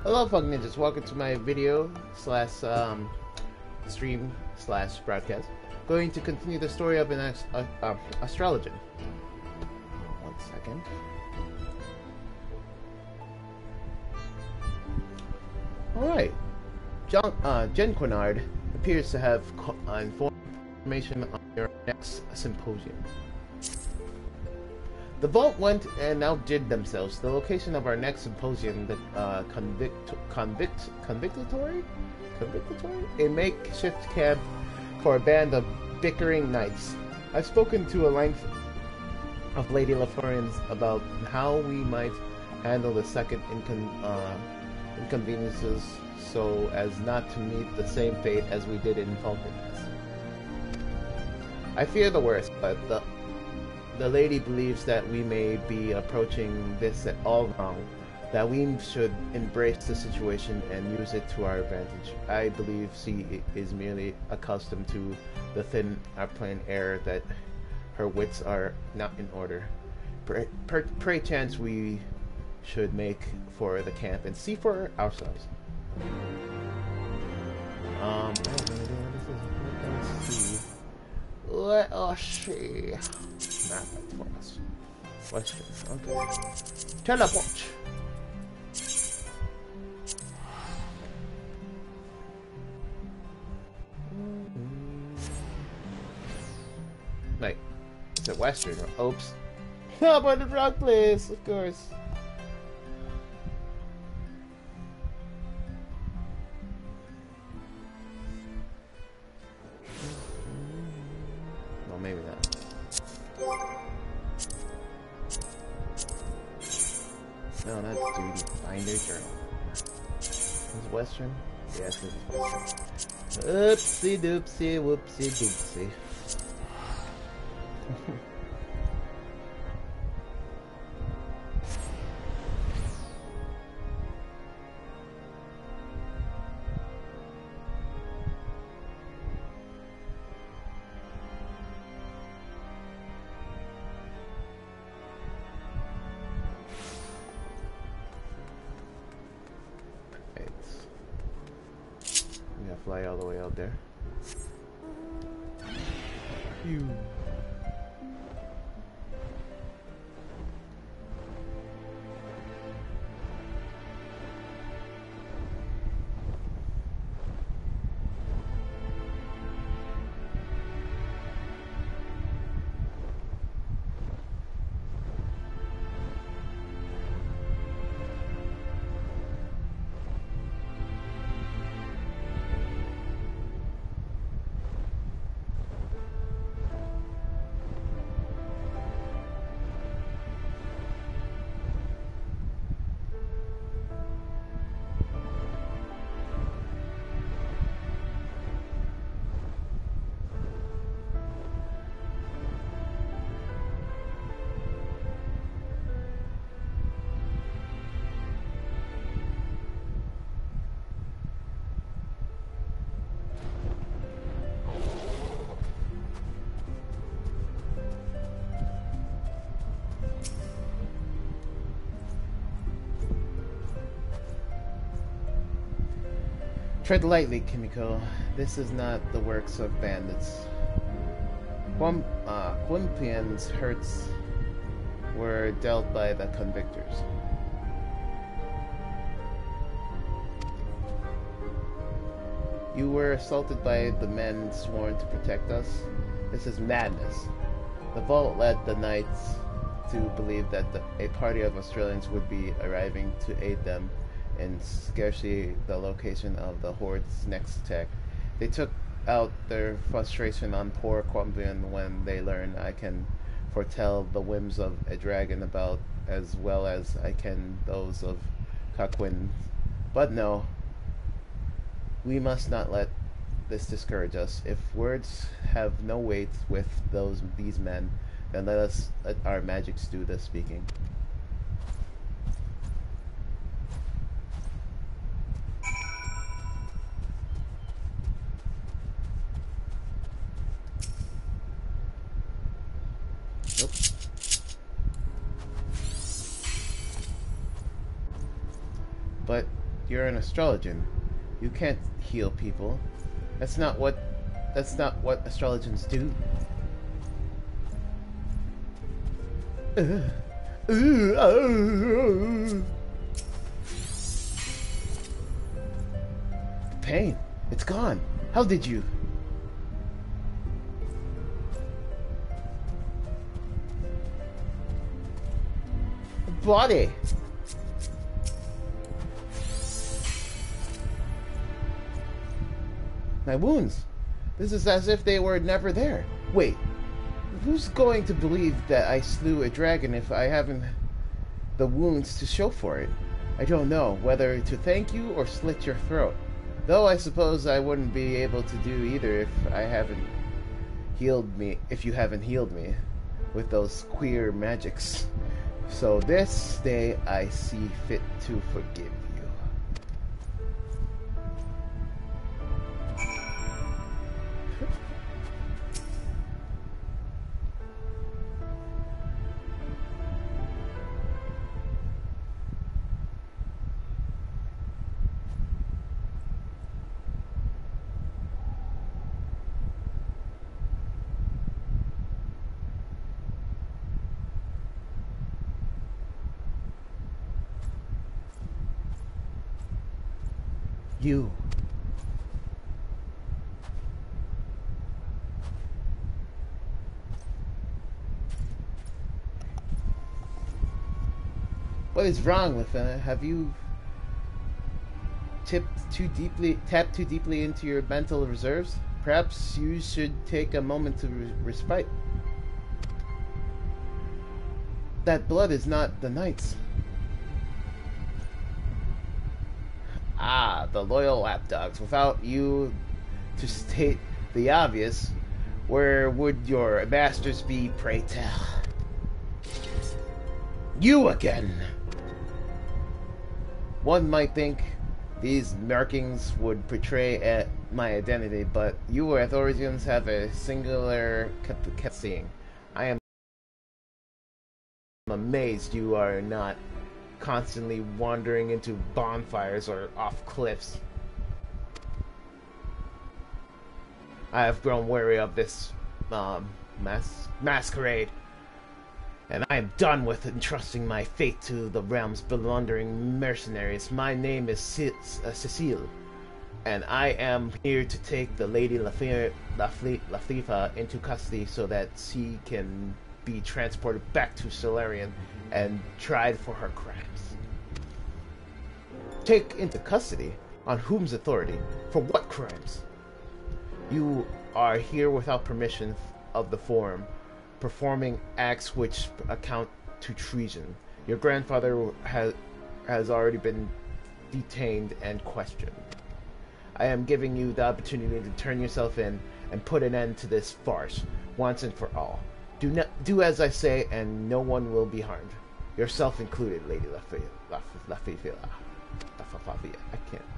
Hello, fucking ninjas. Welcome to my video slash stream slash broadcast. Going to continue the story of an Astrologian. 1 second. Alright. Jen Quinard appears to have information on your next symposium. The vault went and outdid themselves. The location of our next symposium, the convictory? A makeshift camp for a band of bickering knights. I've spoken to a length of Lady Laflorians about how we might handle the second inconveniences so as not to meet the same fate as we did in Falconness. I fear the worst, but the lady believes that we may be approaching this at all wrong, that we should embrace the situation and use it to our advantage. I believe she is merely accustomed to the thin airplane air, that her wits are not in order. Pray chance we should make for the camp and see for ourselves. Let us see. Not that for us. Question. Okay. Teleport. Wait. Is it Western? Oops. No, but the wrong place, of course. Well, maybe not. No, that's duty. Finder journal. Is it Western? Yes, it is Western. Oopsie doopsie whoopsie doopsie. Fly all the way out there. Phew. Tread lightly, Kimiko. This is not the works of bandits. Quimpian's hurts were dealt by the convictors. You were assaulted by the men sworn to protect us. This is madness. The vault led the knights to believe that a party of Australians would be arriving to aid them, and scarcely the location of the horde's next attack. They took out their frustration on poor Quambian when they learned I can foretell the whims of a dragon about as well as I can those of Kaquin. But no, we must not let this discourage us. If words have no weight with these men, then let our magics do the speaking. Nope. But you're an astrologian. You can't heal people. That's not what astrologians do. Pain. It's gone. How did you? Body. My wounds. This is as if they were never there. Wait, who's going to believe that I slew a dragon if I haven't the wounds to show for it? I don't know whether to thank you or slit your throat. Though I suppose I wouldn't be able to do either if you haven't healed me with those queer magics. So this day I see fit to forgive you. You. What is wrong with have you tapped too deeply into your mental reserves? Perhaps you should take a moment to respite. That blood is not the knight's. Ah, the loyal lapdogs. Without you to state the obvious, where would your masters be, pray tell? You again! One might think these markings would betray my identity, but you Astrologians have a singular seeing. I am amazed you are not constantly wandering into bonfires or off cliffs. I have grown weary of this masquerade, and I am done with entrusting my fate to the realm's blundering mercenaries. My name is Cecile, and I am here to take the Lady Lafifa into custody so that she can be transported back to Solarian and tried for her crimes. Take into custody? On whom's authority? For what crimes? You are here without permission of the Forum, performing acts which account to treason. Your grandfather has already been detained and questioned. I am giving you the opportunity to turn yourself in and put an end to this farce, once and for all. Do as I say, and no one will be harmed. Yourself included, Lady Lafifa.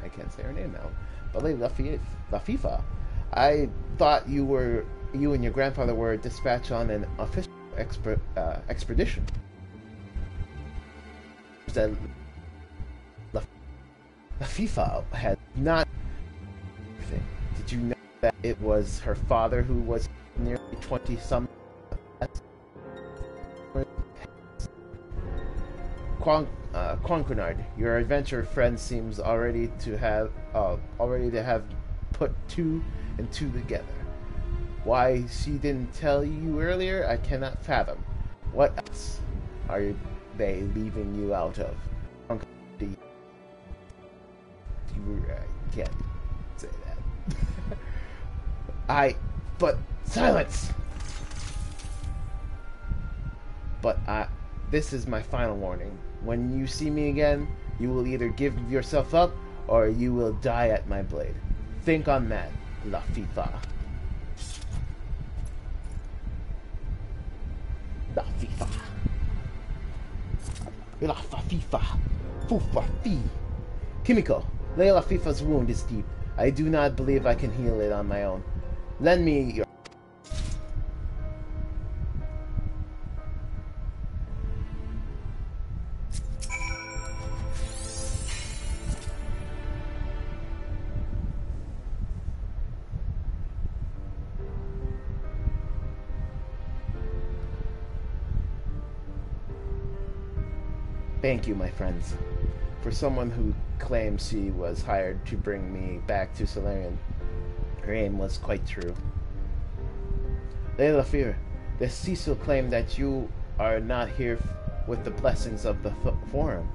I can't say her name now. But Lady Lafifa, I thought you and your grandfather were dispatched on an official expedition. That Lafifa had not. Did you know that it was her father who was nearly 20-some? Quanquenard, your adventure friend seems already to have put two and two together. Why she didn't tell you earlier, I cannot fathom. What else are they leaving you out of? You can't say that. But silence! But this is my final warning. When you see me again, you will either give yourself up, or you will die at my blade. Think on that, Lafifa. Lafifa. Lafifa. Fufafi. Kimiko, Lady Lafifa's wound is deep. I do not believe I can heal it on my own. Lend me your... Thank you, my friends. For someone who claims she was hired to bring me back to Solarian, her aim was quite true. Layla Fear, the Cecil claimed that you are not here with the blessings of the forum.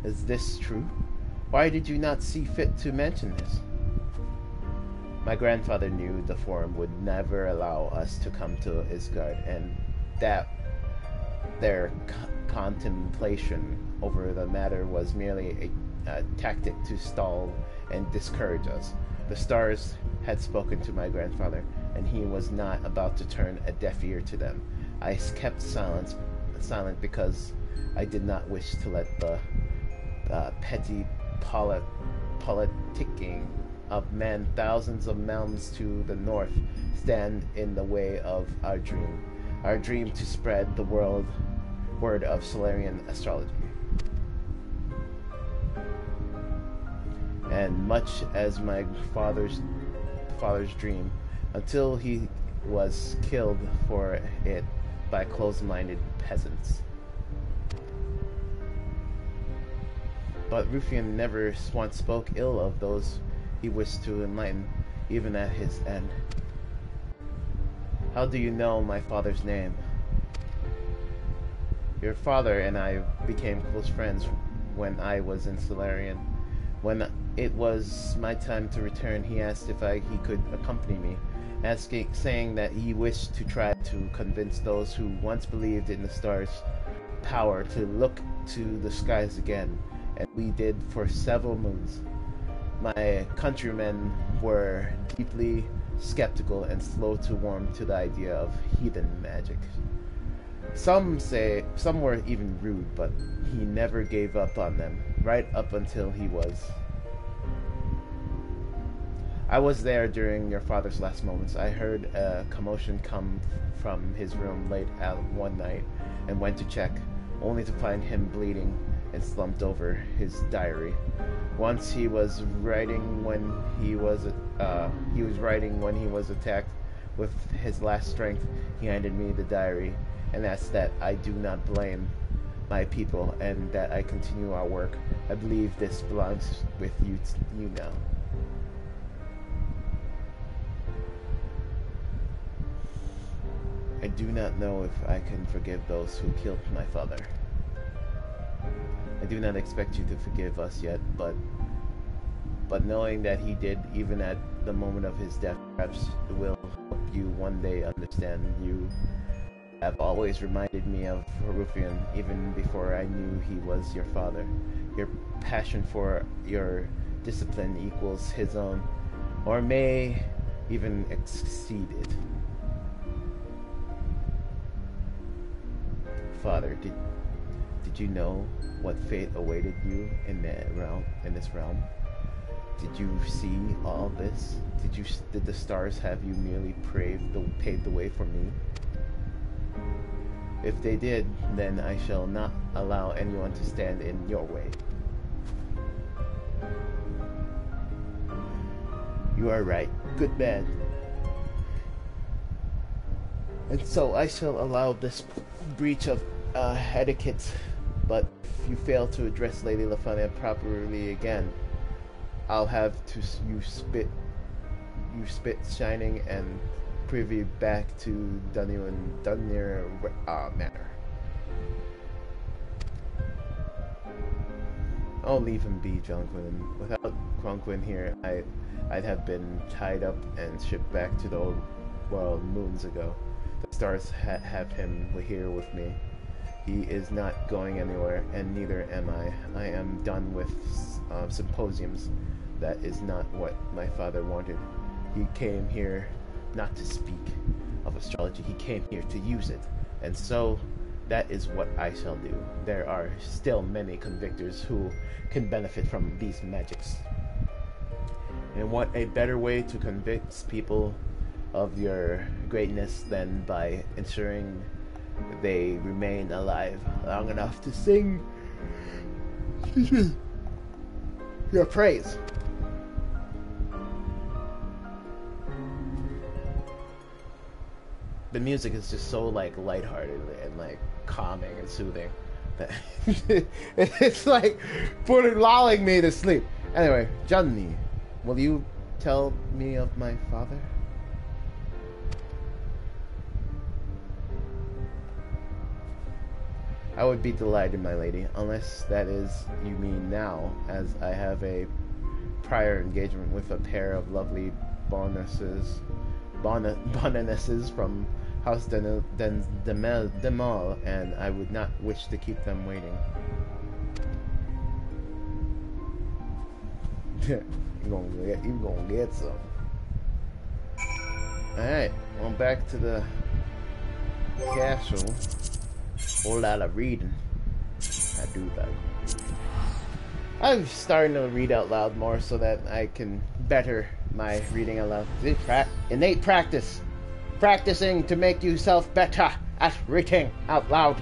Is this true? Why did you not see fit to mention this? My grandfather knew the forum would never allow us to come to Isgard, and that their contemplation over the matter was merely a tactic to stall and discourage us. The stars had spoken to my grandfather, and he was not about to turn a deaf ear to them. I kept silent because I did not wish to let the petty politicking of men thousands of mountains to the north stand in the way of our dream to spread the word of Solarian astrology. And much as my father's dream, until he was killed for it by close-minded peasants. But Rufian never once spoke ill of those he wished to enlighten, even at his end. How do you know my father's name? Your father and I became close friends when I was in Solarian. When it was my time to return, he asked if he could accompany me, saying that he wished to try to convince those who once believed in the stars' power to look to the skies again, and we did for several moons. My countrymen were deeply skeptical and slow to warm to the idea of heathen magic. Some were even rude, but he never gave up on them, right up until he was. I was there during your father's last moments. I heard a commotion come from his room late out one night and went to check, only to find him bleeding and slumped over his diary. Once he was writing when he was attacked with his last strength. He handed me the diary and asked that I do not blame my people and that I continue our work. I believe this belongs with you now. I do not know if I can forgive those who killed my father. I do not expect you to forgive us yet, but knowing that he did, even at the moment of his death, perhaps will help you one day understand. You have always reminded me of Rufian, even before I knew he was your father. Your passion for your discipline equals his own, or may even exceed it. Father, did you know what fate awaited you in this realm? Did you see all this? Did the stars have you merely paved the way for me? If they did, then I shall not allow anyone to stand in your way. You are right, good man. And so I shall allow this breach of etiquette, but if you fail to address Lady Lafania properly again, I'll have you spit shining and privy back to Dunir Manor. I'll leave him be, Jonquin. Without Jonquin here, I'd have been tied up and shipped back to the old world moons ago. The stars have him here with me. He is not going anywhere, and neither am I. I am done with symposiums. That is not what my father wanted. He came here not to speak of astrology. He came here to use it. And so that is what I shall do. There are still many convictors who can benefit from these magics. And what a better way to convince people of your greatness than by ensuring they remain alive long enough to sing your praise. The music is just so like lighthearted and like calming and soothing. It's like lulling me to sleep. Anyway, Johnny, will you tell me of my father? I would be delighted, my lady, unless that is you mean now, as I have a prior engagement with a pair of lovely bonesses from House Demel, and I would not wish to keep them waiting. you gonna get some. Alright, well, back to the castle. Whole lot of reading. I do that. I'm starting to read out loud more so that I can better my reading out loud. Innate practice. Practicing to make yourself better at reading out loud.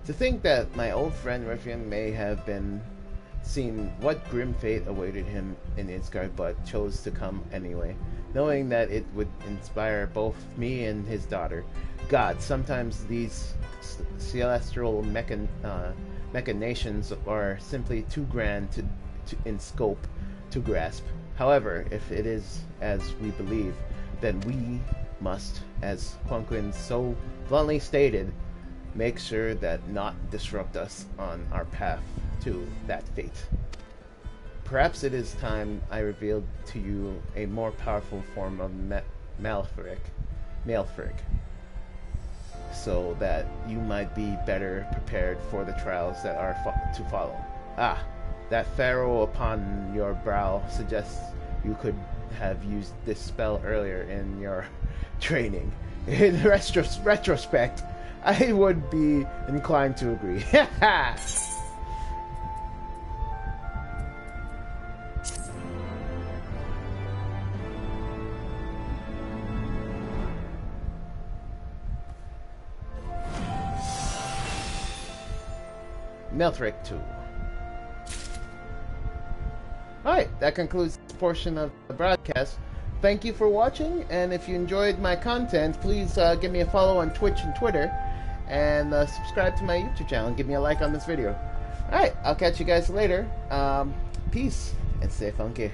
To think that my old friend Riffian may have been seen what grim fate awaited him in Isgard, but chose to come anyway, knowing that it would inspire both me and his daughter. God, sometimes these celestial machinations are simply too grand in scope to grasp. However, if it is as we believe, then we must, as Quanquin so bluntly stated, make sure that not disrupt us on our path to that fate. Perhaps it is time I revealed to you a more powerful form of Malfric, so that you might be better prepared for the trials that are to follow. Ah, that furrow upon your brow suggests you could have used this spell earlier in your training. In retrospect, I would be inclined to agree. Melthric 2. Alright, that concludes this portion of the broadcast. Thank you for watching, and if you enjoyed my content, please give me a follow on Twitch and Twitter, and subscribe to my YouTube channel and give me a like on this video. Alright, I'll catch you guys later. Peace, and stay funky.